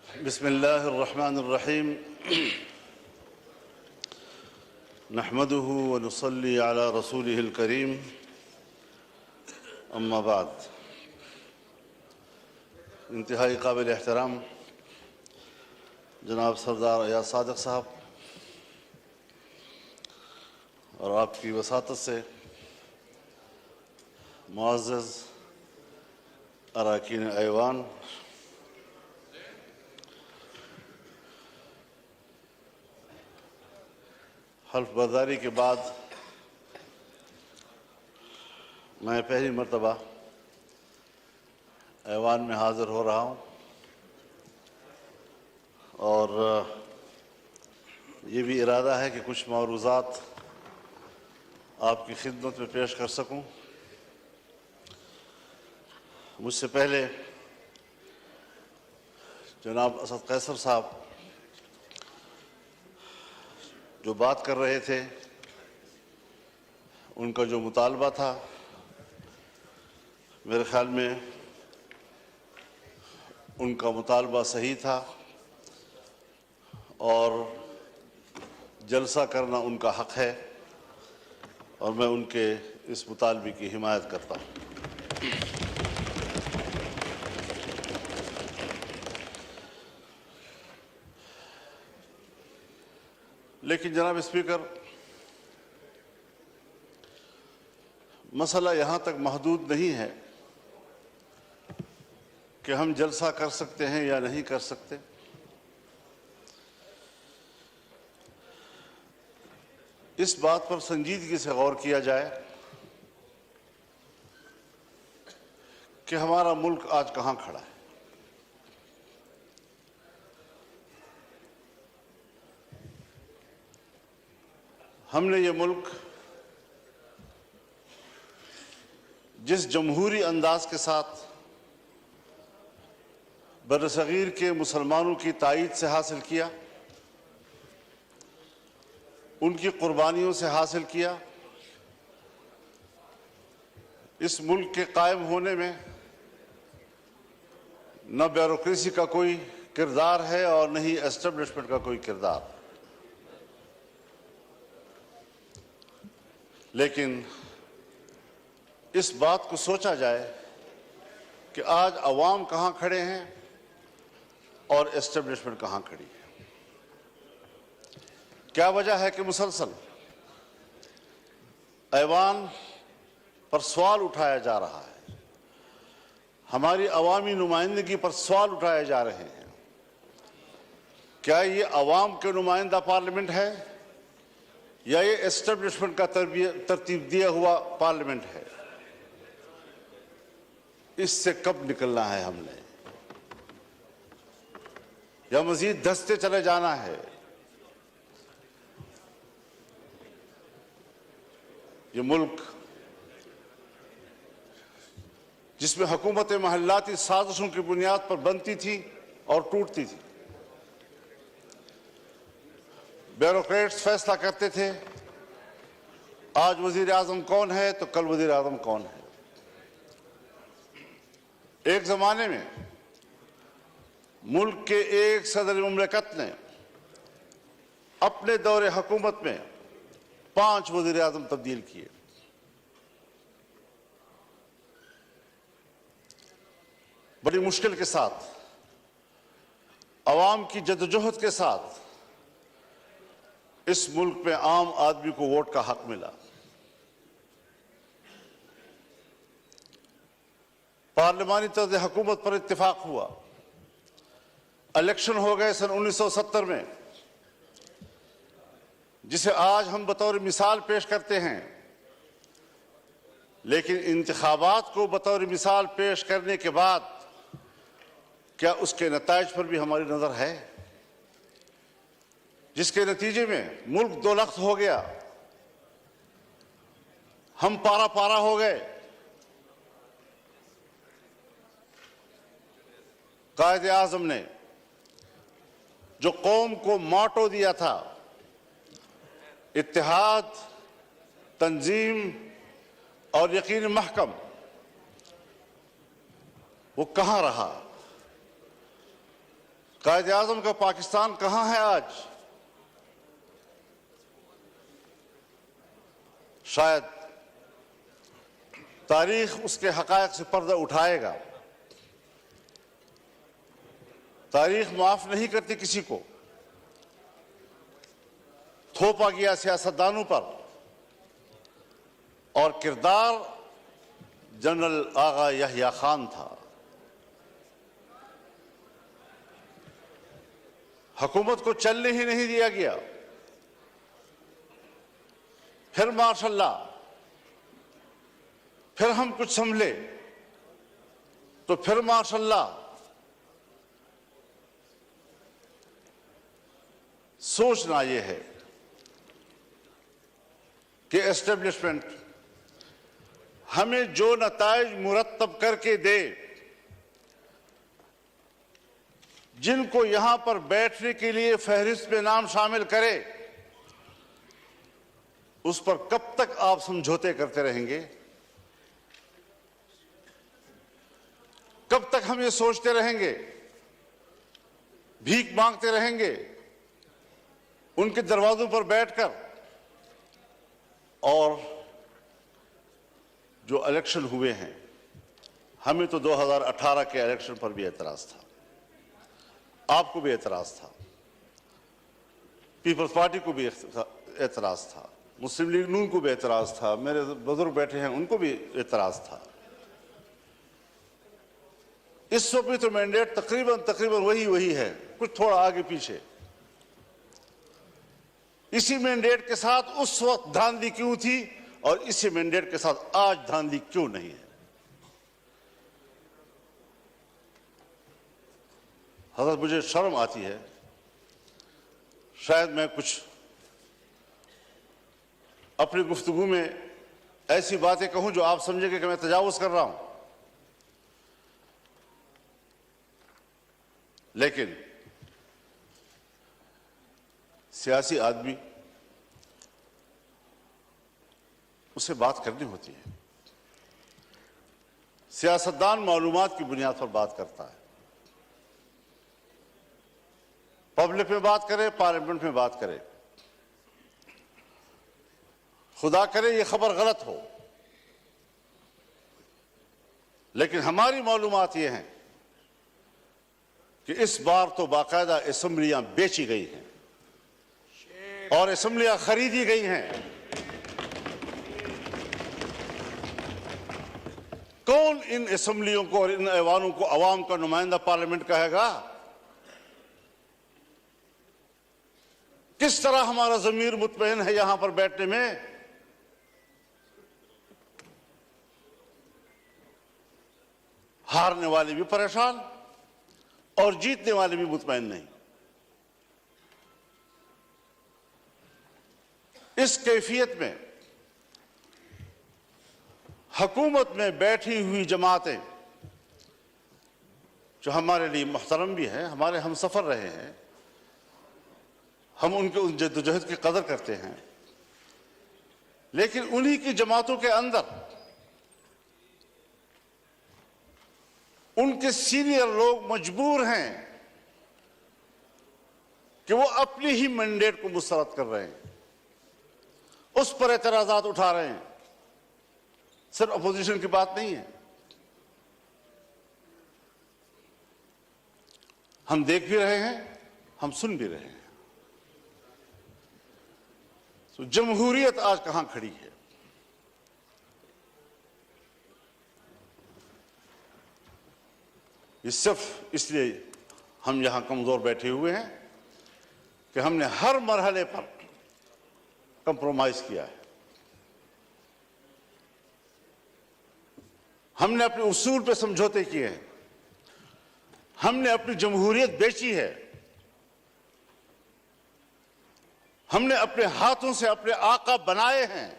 बिस्मिल्लाहिर्रहमानिर्रहीम नहमदुहु व नुसल्ली अला रसूलिहिल करीम अम्मा बाद। इंतहाई काबिल एहतराम जनाब सरदार अयाज सादिक साहब और आपकी वसातत से मुअज़्ज़ज़ अरकान ऐवान, हल्फ बर्दारी के बाद मैं पहली मरतबा ऐवान में हाज़िर हो रहा हूँ और ये भी इरादा है कि कुछ मौरूज़ात आपकी खिदमत में पेश कर सकूँ। मुझसे पहले जनाब असद कैसर साहब जो बात कर रहे थे, उनका जो मुतालबा था मेरे ख़्याल में उनका मुतालबा सही था और जलसा करना उनका हक़ है और मैं उनके इस मुतालबे की हिमायत करता हूँ। लेकिन जनाब स्पीकर, मसला यहाँ तक महदूद नहीं है कि हम जलसा कर सकते हैं या नहीं कर सकते। इस बात पर संजीदगी से गौर किया जाए कि हमारा मुल्क आज कहाँ खड़ा है। हमने ये मुल्क जिस जमहूरी अंदाज के साथ बरसगीर के मुसलमानों की ताईद से हासिल किया, उनकी कुर्बानियों से हासिल किया, इस मुल्क के कायम होने में न ब्यूरोक्रेसी का कोई किरदार है और न ही एस्टेब्लिशमेंट का कोई किरदार। लेकिन इस बात को सोचा जाए कि आज अवाम कहाँ खड़े हैं और एस्टेब्लिशमेंट कहाँ खड़ी है। क्या वजह है कि मुसलसल ऐवान पर सवाल उठाया जा रहा है, हमारी अवामी नुमाइंदगी पर सवाल उठाए जा रहे हैं। क्या ये अवाम के नुमाइंदा पार्लियामेंट है या ये एस्टेब्लिशमेंट का तरतीब दिया हुआ पार्लियामेंट है? इससे कब निकलना है हमने, या मजीद धंसते चले जाना है? ये मुल्क जिसमें हुकूमत महल्लाती साजिशों की बुनियाद पर बनती थी और टूटती थी, ब्यूरोक्रेट्स फैसला करते थे आज वजीर आजम कौन है तो कल वजीर आजम कौन है। एक जमाने में मुल्क के एक सदर मुमलिकत ने अपने दौरे हुकूमत में 5 वजीर आजम तब्दील किए। बड़ी मुश्किल के साथ, अवाम की जद्दोजहद के साथ इस मुल्क में आम आदमी को वोट का हक मिला। पार्लिमानी तर्ज हुकूमत पर इत्तेफाक हुआ। इलेक्शन हो गए सन 1970 में, जिसे आज हम बतौर मिसाल पेश करते हैं। लेकिन इंतखाबात को बतौर मिसाल पेश करने के बाद क्या उसके नताइज पर भी हमारी नजर है, जिसके नतीजे में मुल्क दो लख्त हो गया, हम पारा पारा हो गए। कायद आज़म ने जो कौम को मोटो दिया था, इत्तेहाद, तंजीम और यकीन महकम, वो कहाँ रहा? कायद आज़म का पाकिस्तान कहाँ है आज? शायद तारीख उसके हक़ाइक़ से पर्दा उठाएगा। तारीख माफ नहीं करती किसी को। थोपा गया सियासतदानों पर और किरदार जनरल आगा यहया खान था। हुकूमत को चलने ही नहीं दिया गया। फिर माशाल्लाह, फिर हम कुछ संभले तो फिर माशाल्लाह सोचना यह है कि एस्टेब्लिशमेंट हमें जो नताइज मुरत्तब करके दे, जिनको यहां पर बैठने के लिए फहरिस्त में नाम शामिल करे, उस पर कब तक आप समझौते करते रहेंगे? कब तक हम ये सोचते रहेंगे, भीख मांगते रहेंगे उनके दरवाजों पर बैठकर? और जो इलेक्शन हुए हैं, हमें तो 2018 के इलेक्शन पर भी एतराज था, आपको भी एतराज था, पीपल्स पार्टी को भी एतराज था, मुस्लिम लीग नून को भी एतराज था, मेरे बुजुर्ग बैठे हैं उनको भी एतराज था। इस वक्त भी तो मैंडेट तकरीबन वही है, कुछ थोड़ा आगे पीछे। इसी मैंडेट के साथ उस वक्त धांधली क्यों थी और इसी मैंडेट के साथ आज धांधली क्यों नहीं है? हज़रत, मुझे शर्म आती है, शायद मैं कुछ अपनी गुफ्तगू में ऐसी बातें कहूं जो आप समझेंगे कि मैं तजावुज कर रहा हूं, लेकिन सियासी आदमी, उसे बात करनी होती है। सियासतदान मालूमात की बुनियाद पर बात करता है, पब्लिक में बात करे, पार्लियामेंट में बात करे। खुदा करे ये खबर गलत हो, लेकिन हमारी मालूमात ये हैं कि इस बार तो बाकायदा असेंबलियां बेची गई हैं और असेंबलियां खरीदी गई हैं। कौन इन असेंबलियों को और इन ऐवानों को अवाम का नुमाइंदा पार्लियामेंट कहेगा? किस तरह हमारा ज़मीर मुतमईन है यहां पर बैठने में? हारने वाले भी परेशान और जीतने वाले भी मुतमईन नहीं। इस कैफियत में हुकूमत में बैठी हुई जमातें, जो हमारे लिए मुहतरम भी हैं, हमारे हमसफर रहे हैं, हम उनके उन जद्दोजहद की कदर करते हैं, लेकिन उन्हीं की जमातों के अंदर उनके सीनियर लोग मजबूर हैं कि वो अपनी ही मैंडेट को मुस्तरद कर रहे हैं, उस पर एतराजात उठा रहे हैं। सिर्फ अपोजिशन की बात नहीं है, हम देख भी रहे हैं, हम सुन भी रहे हैं। तो जमहूरियत आज कहां खड़ी है? ये सिर्फ इसलिए हम यहां कमजोर बैठे हुए हैं कि हमने हर मरहले पर कंप्रोमाइज किया है। हमने अपने उसूल पे समझौते किए हैं, हमने अपनी जमहूरियत बेची है, हमने अपने हाथों से अपने आका बनाए हैं,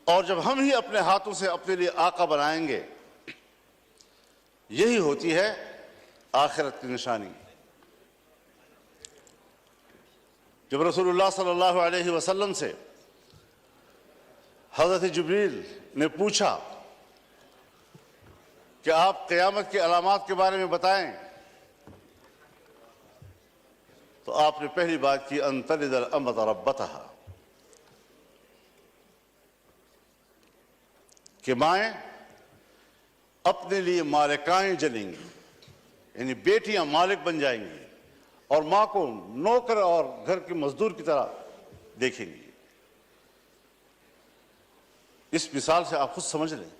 और जब हम ही अपने हाथों से अपने लिए आका बनाएंगे, यही होती है आखिरत की निशानी। जब रसूलुल्लाह सल्लल्लाहु अलैहि वसल्लम से हज़रत जिब्रील ने पूछा कि आप क़यामत की अलामात के बारे में बताएं, तो आपने पहली बात की अंतलिदल अमत रब्बतहा, कि माएँ अपने लिए मालिकाएं जलेंगी, यानी बेटियां मालिक बन जाएंगी और मां को नौकर और घर के मजदूर की तरह देखेंगी। इस मिसाल से आप खुद समझ लें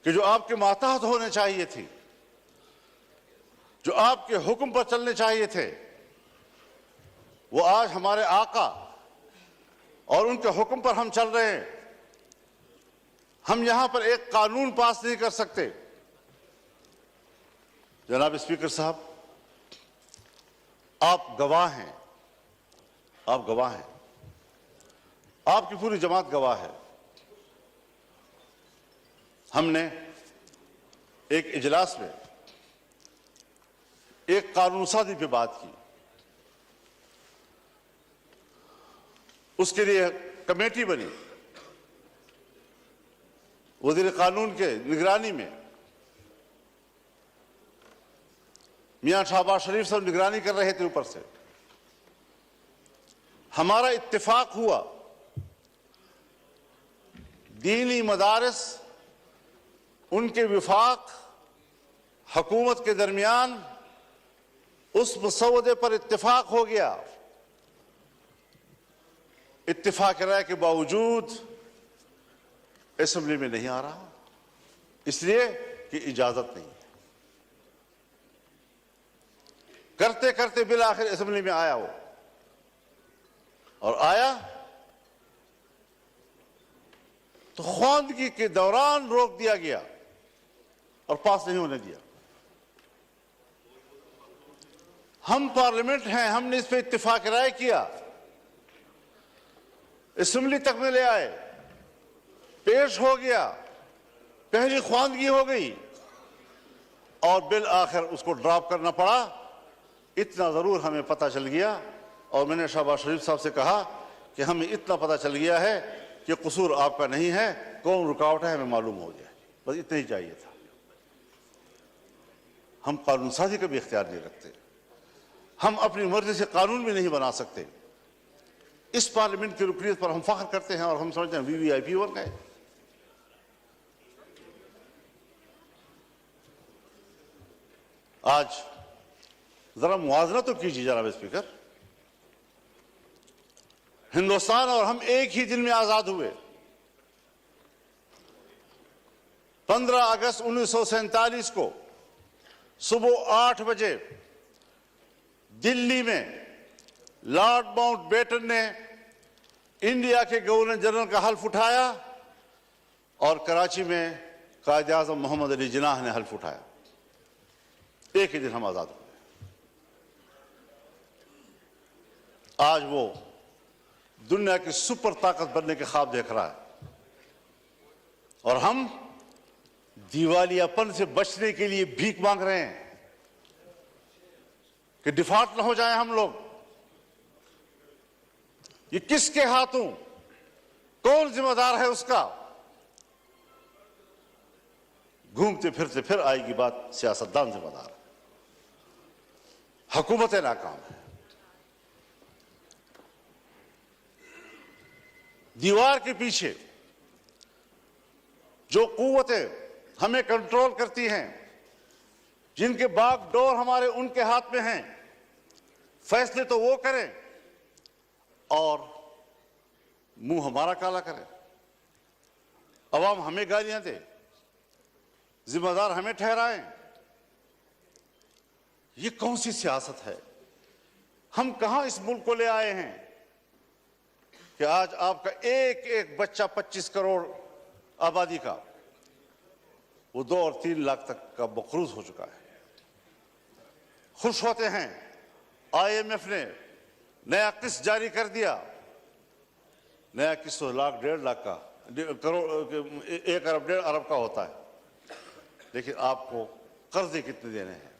कि जो आपके मातहत होने चाहिए थी, जो आपके हुक्म पर चलने चाहिए थे, वो आज हमारे आका और उनके हुक्म पर हम चल रहे हैं। हम यहां पर एक कानून पास नहीं कर सकते। जनाब स्पीकर साहब, आप गवाह हैं, आप गवाह हैं, आपकी पूरी जमात गवाह है। हमने एक इजलास में एक कानून साजी पे बात की, उसके लिए कमेटी बनी, वज़ीर कानून के निगरानी में मियां शहबाज शरीफ साहब निगरानी कर रहे थे ऊपर से। हमारा इत्तेफाक हुआ दीनी मदारिस, उनके विफाक हुकूमत के दरमियान उस मसौदे पर इत्तेफाक हो गया। इत्तेफाक राय के बावजूद असेंबली में नहीं आ रहा, इसलिए कि इजाजत नहीं है। करते करते बिल आखिर असेंबली में आया वो, और आया तो ख्वांदगी के दौरान रोक दिया गया और पास नहीं होने दिया। हम पार्लियामेंट हैं, हमने इस पर इत्तेफाक राय किया, असेंबली तक में ले आए, पेश हो गया, पहली ख्वांदगी हो गई और बिल आखिर उसको ड्रॉप करना पड़ा। इतना जरूर हमें पता चल गया, और मैंने शहबाज शरीफ साहब से कहा कि हमें इतना पता चल गया है कि कसूर आपका नहीं है, कौन रुकावट है हमें मालूम हो जाए, बस इतना ही चाहिए था। हम कानून साजी का भी इख्तियार नहीं रखते, हम अपनी मर्जी से कानून भी नहीं बना सकते। इस पार्लियामेंट की रुकनीत पर हम फख्र करते हैं और हम समझते हैं वीवीआईपी बन गए। आज जरा मुआवजा तो कीजिए जनाब स्पीकर, हिंदुस्तान और हम एक ही दिन में आजाद हुए। 15 अगस्त 1947 को सुबह 8 बजे दिल्ली में लॉर्ड माउंटबेटन ने इंडिया के गवर्नर जनरल का हल्फ उठाया और कराची में कायद आज़म मोहम्मद अली जिन्नाह ने हल्फ उठाया। एक ही दिन हम आजाद हुए। आज वो दुनिया की सुपर ताकत बनने के ख्वाब देख रहा है और हम दिवालियापन से बचने के लिए भीख मांग रहे हैं कि डिफॉल्ट न हो जाए हम लोग। ये किसके हाथों, कौन जिम्मेदार है उसका? घूमते फिरते फिर आएगी बात, सियासतदान जिम्मेदार है, हुकूमत नाकाम है। दीवार के पीछे जो कुव्वतें हमें कंट्रोल करती हैं, जिनके बागडोर हमारे उनके हाथ में हैं, फैसले तो वो करें और मुंह हमारा काला करें, अवाम हमें गालियां दे, जिम्मेदार हमें ठहराएं। ये कौन सी सियासत है? हम कहां इस मुल्क को ले आए हैं कि आज आपका एक एक बच्चा 25 करोड़ आबादी का, वो 2 और 3 लाख तक का मकरूज हो चुका है। खुश होते हैं IMF ने नया किस्त जारी कर दिया, नया किस्त 1 लाख 1.5 लाख का, करोड़ 1 अरब 1.5 अरब का होता है, लेकिन आपको कर्जे कितने देने हैं?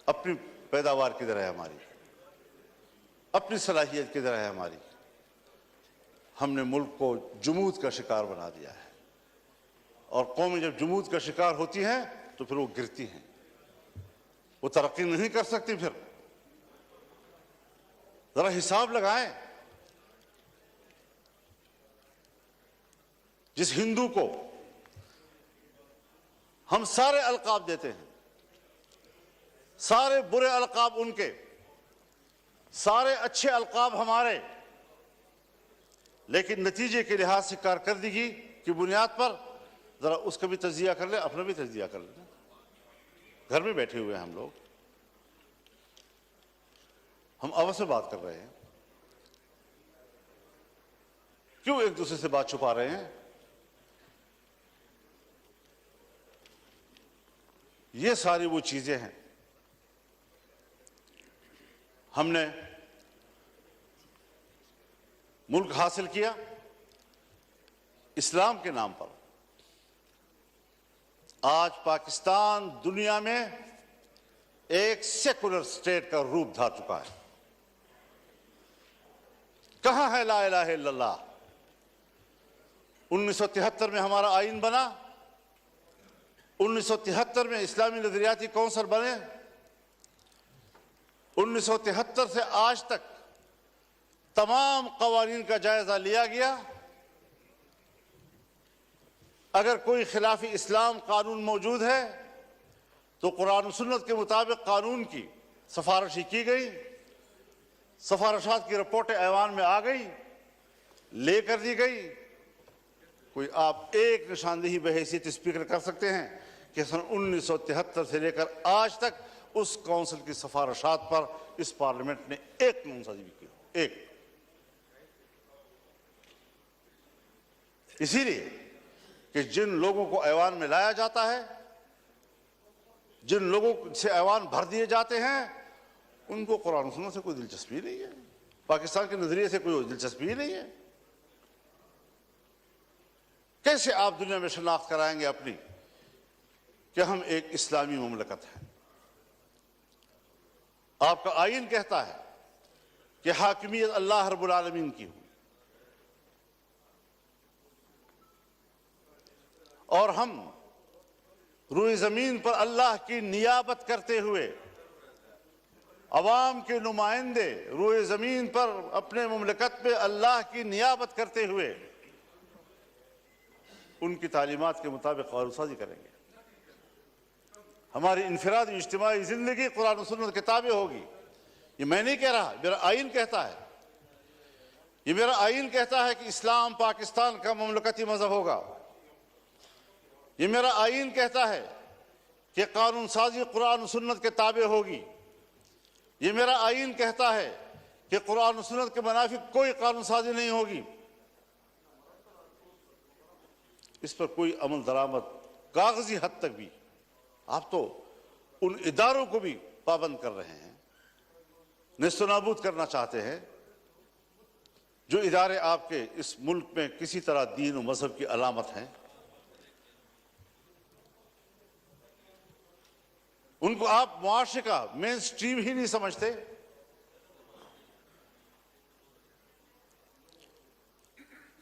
अपनी पैदावार किधर है हमारी, अपनी सलाहियत किधर है हमारी? हमने मुल्क को जुमूद का शिकार बना दिया है और कौमें जब जमूद का शिकार होती हैं तो फिर वो गिरती हैं, वो तरक्की नहीं कर सकती। फिर जरा हिसाब लगाएं, जिस हिंदू को हम सारे अलकाब देते हैं, सारे बुरे अलकाब उनके, सारे अच्छे अलकाब हमारे, लेकिन नतीजे के लिहाज से कारकर्दगी की बुनियाद पर जरा उसका भी तजिया कर ले, अपना भी तजिया कर ले। घर में बैठे हुए हैं हम लोग, हम आपस में बात कर रहे हैं, क्यों एक दूसरे से बात छुपा रहे हैं? ये सारी वो चीजें हैं। हमने मुल्क हासिल किया इस्लाम के नाम पर। आज पाकिस्तान दुनिया में एक सेकुलर स्टेट का रूप धार चुका है। कहां है ला इलाहा इल्लल्लाह? 1973 में हमारा आईन बना, 1973 में इस्लामी नजरियाती कौंसिल बने, 1973 से आज तक तमाम कवानीन का जायजा लिया गया। अगर कोई खिलाफी इस्लाम कानून मौजूद है तो कुरान और सुन्नत के मुताबिक कानून की सिफारिश की गई, सिफारिशात की रिपोर्टें ऐवान में आ गई, लेकर दी गई। कोई आप एक निशानदेही बहैसियत स्पीकर कर सकते हैं कि सन 1973 से लेकर आज तक उस काउंसिल की सिफारिशात पर इस पार्लियामेंट ने एक कानूनसाजी भी की हो? एक। इसीलिए कि जिन लोगों को ऐवान में लाया जाता है, जिन लोगों से ऐवान भर दिए जाते हैं, उनको कुरान सुनने से कोई दिलचस्पी नहीं है, पाकिस्तान के नजरिए से कोई दिलचस्पी नहीं है। कैसे आप दुनिया में शनाख्त कराएंगे अपनी कि हम एक इस्लामी मुमलकत है? आपका आईन कहता है कि हाकिमियत अल्लाह रब्बुल आलमीन की हो, और हम रूए जमीन पर अल्लाह की नियाबत करते हुए, अवाम के नुमाइंदे रूए जमीन पर अपने मुमलकत में अल्लाह की नियाबत करते हुए उनकी तालीमात के मुताबिक कानूनसाजी करेंगे। हमारी इनफरादी इज्तिमाई जिंदगी कुरान और सुन्नत किताबें होगी। ये मैं नहीं कह रहा, मेरा आईन कहता है। ये मेरा आईन कहता है कि इस्लाम पाकिस्तान का मुमलकती मजहब होगा। ये मेरा आईन कहता है कि कानून साजी कुरान और सुन्नत के ताबे होगी। ये मेरा आईन कहता है कि कुरान और सुन्नत के मुनाफिक कोई कानून साजी नहीं होगी। इस पर कोई अमल दरामद कागजी हद तक भी, आप तो उन इदारों को भी पाबंद कर रहे हैं, नेस्तनाबूद करना चाहते हैं जो इदारे आपके इस मुल्क में किसी तरह दीन और मजहब की अलामत हैं। उनको आप मुआशरे का मेन स्ट्रीम ही नहीं समझते।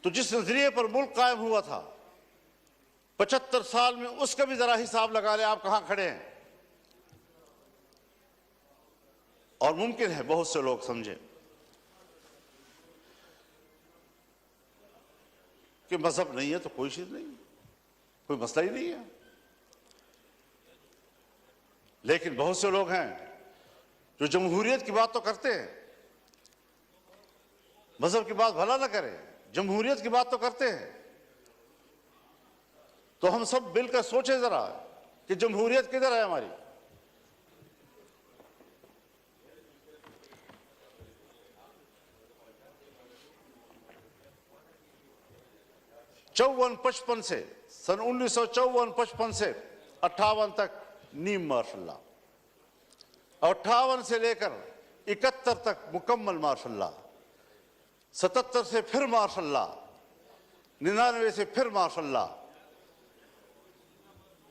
तो जिस नजरिए पर मुल्क कायम हुआ था 75 साल में, उसका भी जरा हिसाब लगा ले आप कहां खड़े हैं। और मुमकिन है बहुत से लोग समझे कि मजहब नहीं है तो कोई चीज नहीं, कोई मसला ही नहीं है। लेकिन बहुत से लोग हैं जो जमहूरियत की बात तो करते हैं, मजहब की बात भला ना करें, जमहूरियत की बात तो करते हैं। तो हम सब मिलकर सोचें जरा कि जमहूरियत किधर है हमारी। चौवन 55 से, सन 1954-55 से 58 तक नीम मार्शल लॉ, 58 से लेकर 71 तक मुकम्मल मार्शल लॉ, 77 से फिर मार्शल लॉ, 99 से फिर मार्शल लॉ,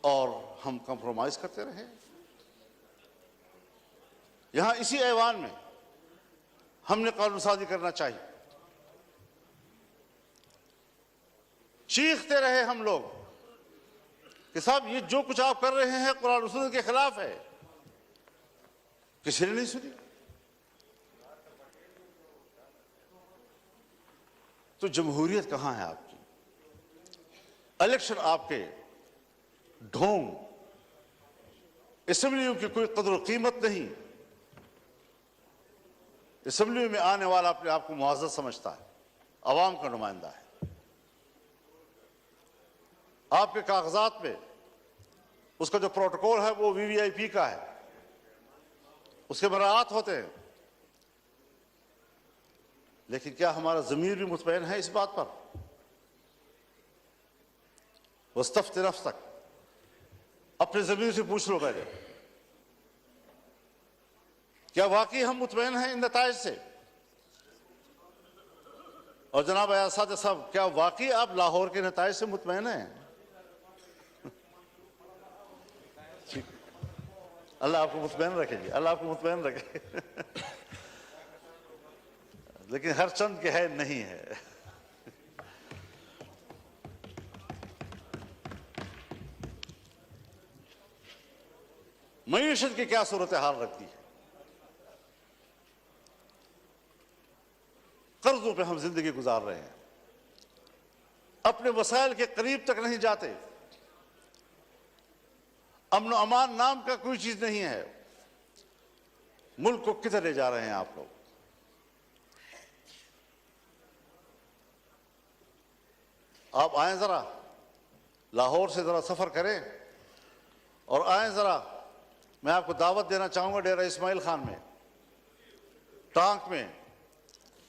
और हम कंप्रोमाइज करते रहे। यहां इसी ऐवान में हमने कानून साजी करना चाहिए। चीखते रहे हम लोग कि साहब ये जो कुछ आप कर रहे हैं कुरान और सुन्नत के खिलाफ है। किसी ने नहीं सुनी। तो जमहूरियत कहां है आपकी? इलेक्शन आपके ढोंग, असेंबलियों की कोई कदर कीमत नहीं। असेंबली में आने वाला अपने आप को मुआज़्ज़ज़ समझता है, अवाम का नुमाइंदा है। आपके कागजात में उसका जो प्रोटोकॉल है वो वीवीआईपी का है, उसके बरात होते हैं। लेकिन क्या हमारा ज़मीर भी मुतमईन है इस बात पर? वस्तफ्त नफ्सक, अपने ज़मीर से पूछ लो पहले, क्या वाकई हम मुतमईन हैं इन नताइज से? और जनाब अयासाद साहब, क्या वाकई आप लाहौर के नताइज से मुतमईन हैं? अल्लाह आपको मुतमईन रखे जी, अल्लाह आपको मुतमईन रखे। लेकिन हर चंद के है नहीं है। मईशत की क्या सूरत हाल रखती है? कर्जों पे हम जिंदगी गुजार रहे हैं, अपने वसाइल के करीब तक नहीं जाते, अमन अमान नाम का कोई चीज नहीं है। मुल्क को किधर ले जा रहे हैं आप लोग? आप आए जरा लाहौर से जरा सफर करें और आए जरा, मैं आपको दावत देना चाहूंगा डेरा इस्माइल खान में, टांक में,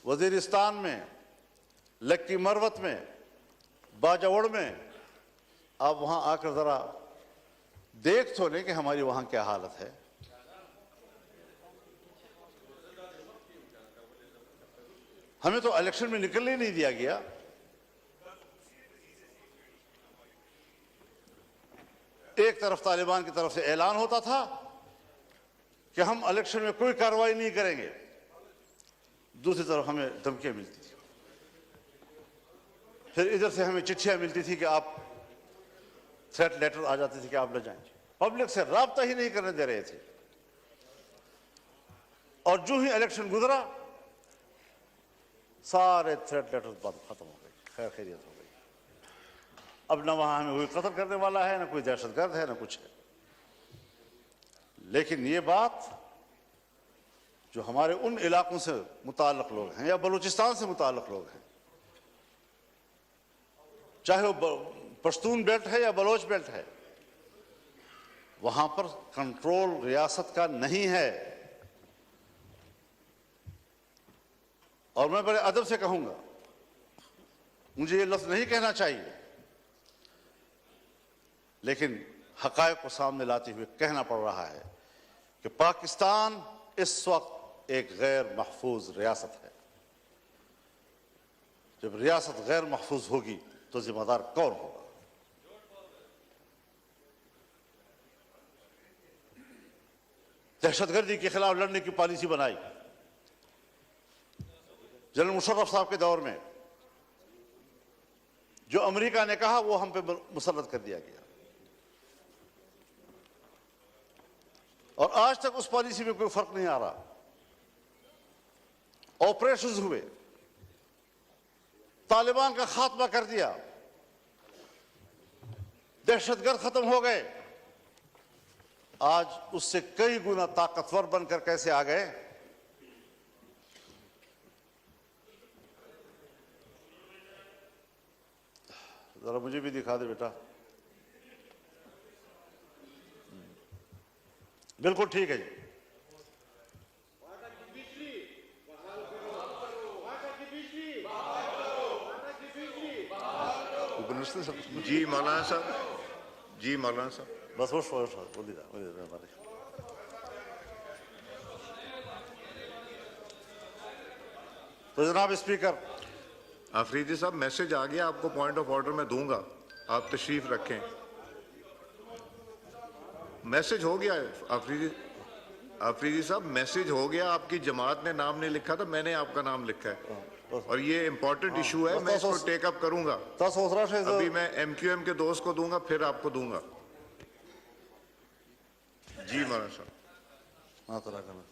वजीरिस्तान में, लक्की मरवत में, बाजावड़ में। आप वहां आकर जरा देख तो लें कि हमारी वहां क्या हालत है। हमें तो इलेक्शन में निकलने नहीं दिया गया। एक तरफ तालिबान की तरफ से ऐलान होता था कि हम इलेक्शन में कोई कार्रवाई नहीं करेंगे, दूसरी तरफ हमें धमकियां मिलती थी। फिर इधर से हमें चिट्ठियां मिलती थी कि आप, थ्रेट लेटर आ जाते थे कि आप न जाएं। पब्लिक से राब्ता ही नहीं करने दे रहे थे। और जो ही इलेक्शन गुजरा, सारे थ्रेट लेटर खत्म हो गए, खैर खैरियत हो गई। अब ना वहां हमें कोई कत्ल करने वाला है, ना कोई दहशतगर्द है, ना कुछ है। लेकिन ये बात जो हमारे उन इलाकों से मुताल्लिक लोग हैं या बलूचिस्तान से मुताल्लिक लोग हैं, चाहे वो पश्तून बेल्ट है या बलोच बेल्ट है, वहां पर कंट्रोल रियासत का नहीं है। और मैं बड़े अदब से कहूंगा, मुझे ये लफ्ज नहीं कहना चाहिए, लेकिन हकायक को सामने लाते हुए कहना पड़ रहा है कि पाकिस्तान इस वक्त एक गैर महफूज रियासत है। जब रियासत गैर महफूज होगी तो जिम्मेदार कौन होगा? दहशतगर्दी के खिलाफ लड़ने की पॉलिसी बनाई जनरल मुशर्रफ साहब के दौर में। जो अमेरिका ने कहा वो हम पे मुसल्लत कर दिया गया, और आज तक उस पॉलिसी में कोई फर्क नहीं आ रहा। ऑपरेशंस हुए, तालिबान का खात्मा कर दिया, दहशतगर्द खत्म हो गए। आज उससे कई गुना ताकतवर बनकर कैसे आ गए? जरा मुझे भी दिखा दे बेटा। बिल्कुल ठीक है जी। जी मौलाना साहब, जी मौलाना साहब, बस वो बोल दीजिए हमारे। तो जनाब स्पीकर, आफरीदी साहब मैसेज आ गया, आपको पॉइंट ऑफ ऑर्डर में दूंगा, आप तशरीफ रखें। मैसेज हो गया आफरीदी साहब, मैसेज हो गया। आपकी जमात ने नाम नहीं लिखा था, मैंने आपका नाम लिखा है। और ये इम्पोर्टेंट इशू है, मैं इसको टेक अप करूंगा। अभी मैं MQM के दोस्त को दूंगा, फिर आपको दूंगा। जी मौलाना साहब। हाँ तो करना।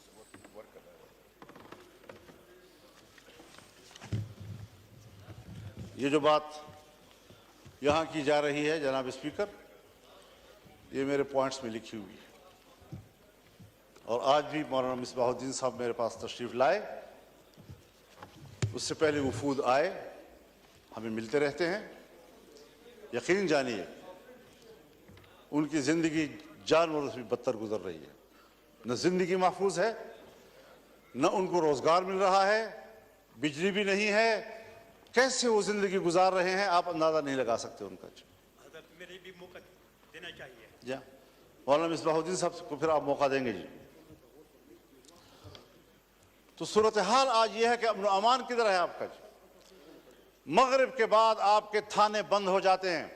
ये जो बात यहाँ की जा रही है जनाब स्पीकर, ये मेरे पॉइंट्स में लिखी हुई है और आज भी मौलाना मिसबाहुद्दीन साहब मेरे पास तशरीफ लाए, उससे पहले वफूद आए, हमें मिलते रहते हैं। यकीन जानिए उनकी ज़िंदगी जानवरों से भी बदतर गुजर रही है। न ज़िंदगी महफूज है, न उनको रोज़गार मिल रहा है, बिजली भी नहीं है। कैसे वो ज़िंदगी गुजार रहे हैं आप अंदाज़ा नहीं लगा सकते उनका। मेरे भी मौका देना चाहिए। जी मौलाना मिसबाहुद्दीन साहब को फिर आप मौका देंगे जी। तो सूरत हाल आज ये है कि अमन अमान किधर है आपका जी। मगरिब के बाद आपके थाने बंद हो जाते हैं,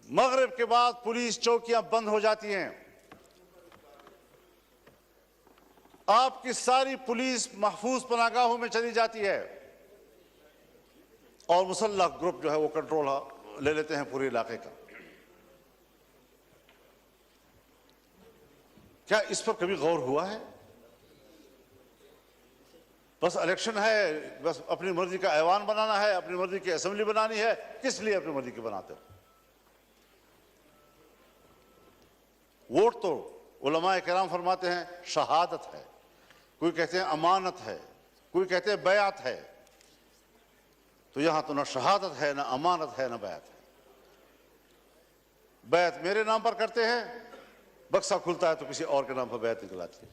मगरिब के बाद पुलिस चौकियां बंद हो जाती हैं, आपकी सारी पुलिस महफूज पनाहगाहों में चली जाती है और मुसल्लह ग्रुप जो है वो कंट्रोल ले लेते हैं पूरे इलाके का। क्या इस पर कभी गौर हुआ है? बस इलेक्शन है, बस अपनी मर्जी का ऐवान बनाना है, अपनी मर्जी की असेंबली बनानी है। किस लिए अपनी मर्जी की बनाते हो? वोट तो उलमाए किराम फरमाते हैं शहादत है, कोई कहते हैं अमानत है, कोई कहते हैं बैअत है। तो यहां तो ना शहादत है, ना अमानत है, ना बैअत है। बैअत मेरे नाम पर करते हैं, बक्सा खुलता है तो किसी और के नाम पर बैअत निकल आती है।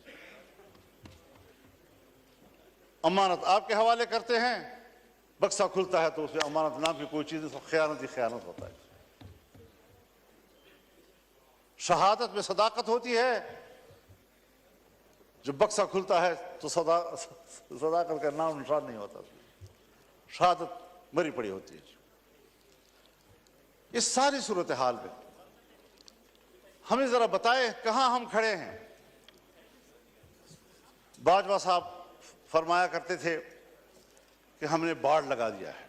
अमानत आपके हवाले करते हैं, बक्सा खुलता है तो उसमें अमानत नाम की कोई चीज, खयानत ही खयानत होता है। शहादत में सदाकत होती है, जब बक्सा खुलता है तो सदाकत का नाम निशान नहीं होता, शहादत मरी पड़ी होती है। इस सारी सूरत हाल में हमें जरा बताएं कहां हम खड़े हैं। बाजवा साहब फरमाया करते थे कि हमने बाढ़ लगा दिया है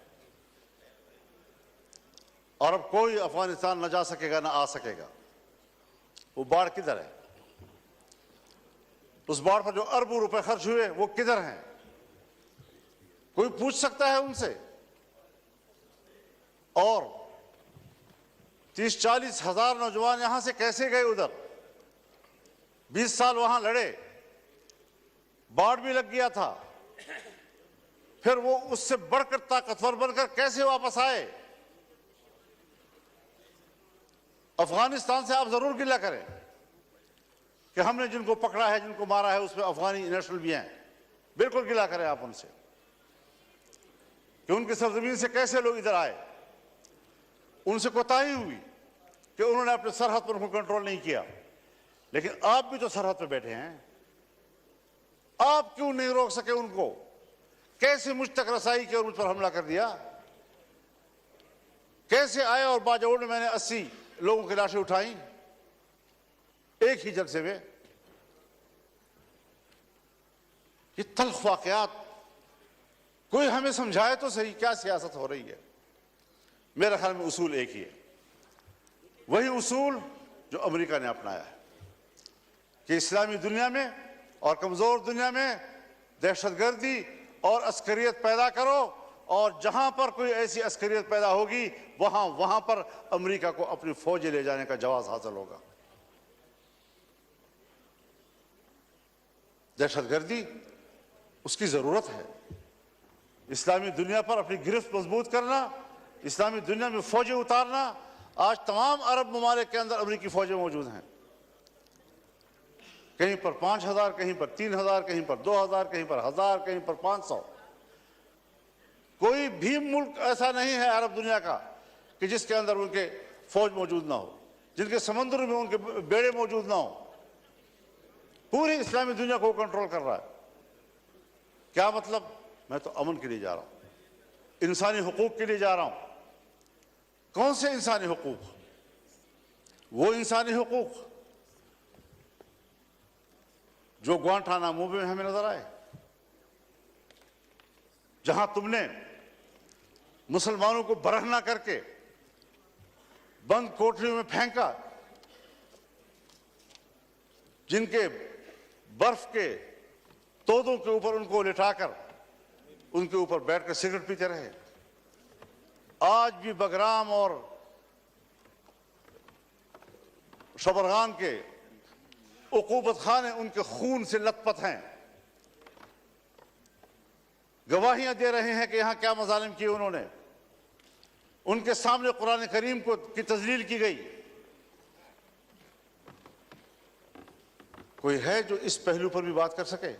और अब कोई अफगानिस्तान न जा सकेगा न आ सकेगा। वो बाढ़ किधर है? उस बाढ़ पर जो अरबों रुपए खर्च हुए वो किधर हैं? कोई पूछ सकता है उनसे? और 30-40 हजार नौजवान यहां से कैसे गए उधर? 20 साल वहां लड़े, बाढ़ भी लग गया था, फिर वो उससे बढ़कर ताकतवर बनकर कैसे वापस आए? अफगानिस्तान से आप जरूर गिला करें कि हमने जिनको पकड़ा है, जिनको मारा है, उसमें अफगानी नेशनल भी हैं। बिल्कुल गिला करें आप उनसे कि उनकी सरजमीन से कैसे लोग इधर आए। उनसे कोताही हुई कि उन्होंने अपने सरहद पर उनको कंट्रोल नहीं किया। लेकिन आप भी तो सरहद पर बैठे हैं, आप क्यों नहीं रोक सके उनको? कैसे मुझ तक रसाई की और मुझ पर हमला कर दिया? कैसे आए और बाजौड़ में मैंने 80 लोगों की लाशें उठाई एक ही जलसे में? ये तल्ख वाकयात कोई हमें समझाए तो सही, क्या सियासत हो रही है? मेरे ख्याल में उसूल एक ही है, वही उसूल जो अमेरिका ने अपनाया है कि इस्लामी दुनिया में और कमजोर दुनिया में दहशतगर्दी और अस्करियत पैदा करो, और जहां पर कोई ऐसी अस्करियत पैदा होगी वहां पर अमेरिका को अपनी फौजें ले जाने का जवाब हासिल होगा। दहशतगर्दी उसकी जरूरत है। इस्लामी दुनिया पर अपनी गिरफ्त मजबूत करना, इस्लामी दुनिया में फौजें उतारना। आज तमाम अरब ममालिक के अंदर अमेरिकी फौजें मौजूद हैं, कहीं पर 5000, कहीं पर 3000, कहीं पर 2000, कहीं पर 1000, कहीं पर 500। कोई भी मुल्क ऐसा नहीं है अरब दुनिया का कि जिसके अंदर उनके फौज मौजूद ना हो, जिनके समंदर में उनके बेड़े मौजूद ना हो। पूरी इस्लामी दुनिया को कंट्रोल कर रहा है। क्या मतलब? मैं तो अमन के लिए जा रहा हूं, इंसानी हुकूक के लिए जा रहा हूं। कौन से इंसानी हुकूक? वो इंसानी हुकूक जो ग्वांटानामो में हमें नजर आए, जहां तुमने मुसलमानों को बरहना करके बंद कोठरियों में फेंका, जिनके बर्फ के तोदों के ऊपर उनको लिटाकर उनके ऊपर बैठकर सिगरेट पीते रहे। आज भी बगराम और शबरगान के उकूबत खाने उनके खून से लथपथ हैं। गवाहियां दे रहे हैं कि यहां क्या मजालिम किए उन्होंने। उनके सामने कुरान करीम की तजलील की गई। कोई है जो इस पहलू पर भी बात कर सके?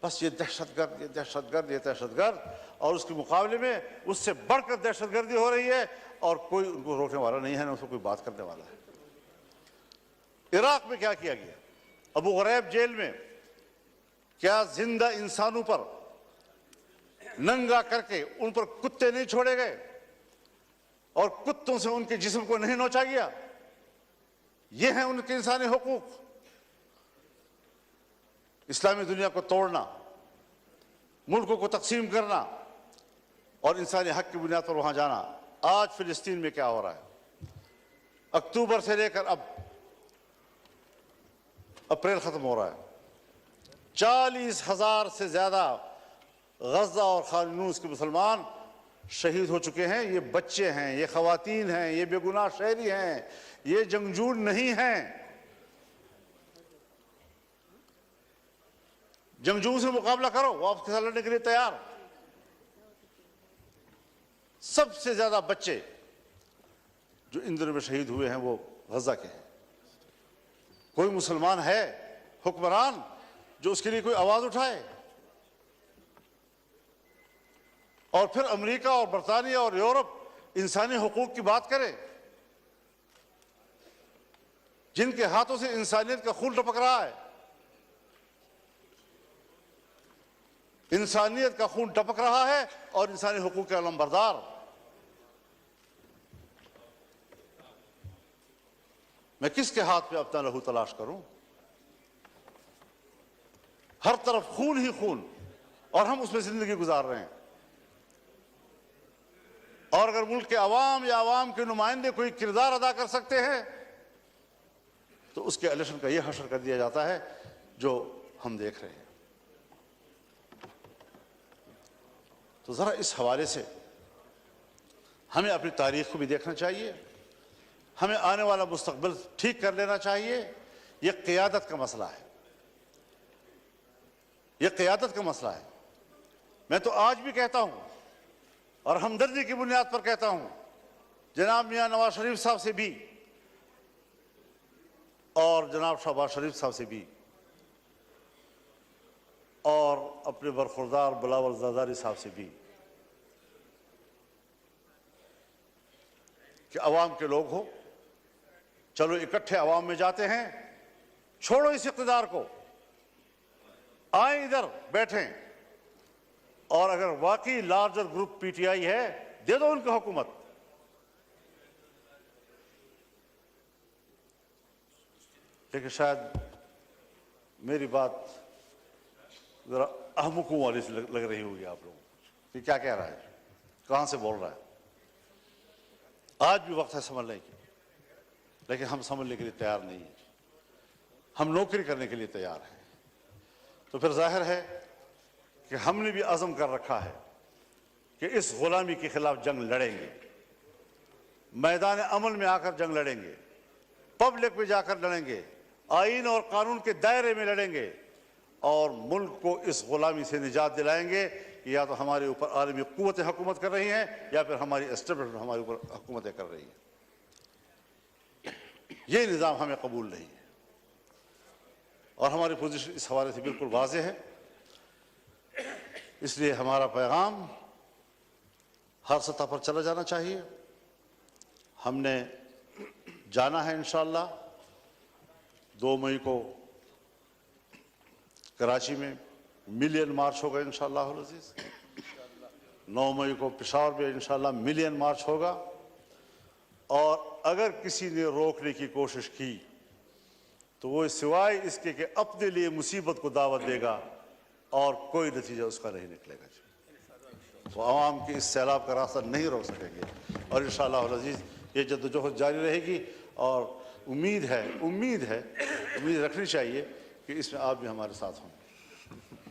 बस ये दहशतगर्द, ये दहशतगर्द, ये दहशतगर्द, और उसके मुकाबले में उससे बढ़कर दहशतगर्दी हो रही है और कोई उनको रोकने वाला नहीं है, ना उसको कोई बात करने वाला है। इराक में क्या किया गया? अबू ग़रैब जेल में क्या जिंदा इंसानों पर नंगा करके उन पर कुत्ते नहीं छोड़े गए और कुत्तों से उनके जिस्म को नहीं नोचा गया? ये हैं उनके इंसानी हुकूक। इस्लामी दुनिया को तोड़ना, मुल्कों को तकसीम करना और इंसानी हक की बुनियाद पर वहां जाना। आज फिलिस्तीन में क्या हो रहा है? अक्टूबर से लेकर अब अप्रैल खत्म हो रहा है, 40,000 से ज्यादा गजा और खान यूनिस के मुसलमान शहीद हो चुके हैं। ये बच्चे हैं, ये खवातीन हैं, ये बेगुनाह शहरी हैं, ये जंगजू नहीं हैं। जंगजू से मुकाबला करो, वो आपके साथ लड़ने के लिए तैयार। सबसे ज्यादा बच्चे जो इन दिनों में शहीद हुए हैं वो गजा के हैं। कोई मुसलमान है हुक्मरान जो उसके लिए कोई आवाज उठाए? और फिर अमेरिका और बरतानिया और यूरोप इंसानी हुकूक की बात करे, जिनके हाथों से इंसानियत का खून टपक रहा है। इंसानियत का खून टपक रहा है और इंसानी हुकूक के अलमबरदार। मैं किसके हाथ पे अपना लहू तलाश करूं? हर तरफ खून ही खून और हम उसमें जिंदगी गुजार रहे हैं। और अगर मुल्क के अवाम या अवाम के नुमाइंदे कोई किरदार अदा कर सकते हैं तो उसके इलेक्शन का यह हशर कर दिया जाता है जो हम देख रहे हैं। तो जरा इस हवाले से हमें अपनी तारीख को भी देखना चाहिए, हमें आने वाला मुस्तकबिल ठीक कर लेना चाहिए। यह क़ियादत का मसला है, यह क़ियादत का मसला है। मैं तो आज भी कहता हूं और हमदर्दी की बुनियाद पर कहता हूं, जनाब मियां नवाज शरीफ साहब से भी और जनाब शहबाज शरीफ साहब से भी और अपने बरखुरदार बिलावल ज़रदारी साहब से भी कि अवाम के लोग हो, चलो इकट्ठे अवाम में जाते हैं, छोड़ो इस इक़्तिदार को, आए इधर बैठें और अगर वाकई लार्जर ग्रुप पीटीआई है दे दो उनको हुकूमत। लेकिन शायद मेरी बात जरा अहमुकों वाली से लग रही होगी आप लोगों को कि क्या कह रहा है, कहां से बोल रहा है। आज भी वक्त है समझने की, लेकिन हम समझने के लिए तैयार नहीं है, हम नौकरी करने के लिए तैयार हैं। तो फिर जाहिर है कि हमने भी अज़म कर रखा है कि इस गुलामी के खिलाफ जंग लड़ेंगे, मैदान अमल में आकर जंग लड़ेंगे, पब्लिक में जाकर लड़ेंगे, आईन और कानून के दायरे में लड़ेंगे और मुल्क को इस गुलामी से निजात दिलाएंगे कि या तो हमारे ऊपर आलमी कुव्वतें हुकूमत कर रही हैं या फिर हमारी एस्टेब्लिशमेंट हमारे ऊपर हुकूमतें कर रही हैं। ये निज़ाम हमें कबूल नहीं है और हमारी पोजीशन इस हवाले से बिल्कुल वाज़ेह है। इसलिए हमारा पैगाम हर सतह पर चला जाना चाहिए। हमने जाना है इंशाअल्लाह 2 मई को कराची में मिलियन मार्च होगा इंशाअल्लाह अज़ीज़। 9 मई को पेशावर में इंशाअल्लाह मिलियन मार्च होगा और अगर किसी ने रोकने की कोशिश की तो वो सिवाय इसके कि अपने लिए मुसीबत को दावत देगा और कोई नतीजा उसका नहीं निकलेगा। तो आवाम के इस सैलाब का रास्ता नहीं रोक सकेंगे और इंशाअल्लाह अज़ीज़ ये जद्दोजहद जारी रहेगी। और उम्मीद रखनी चाहिए कि इसमें आप भी हमारे साथ हों।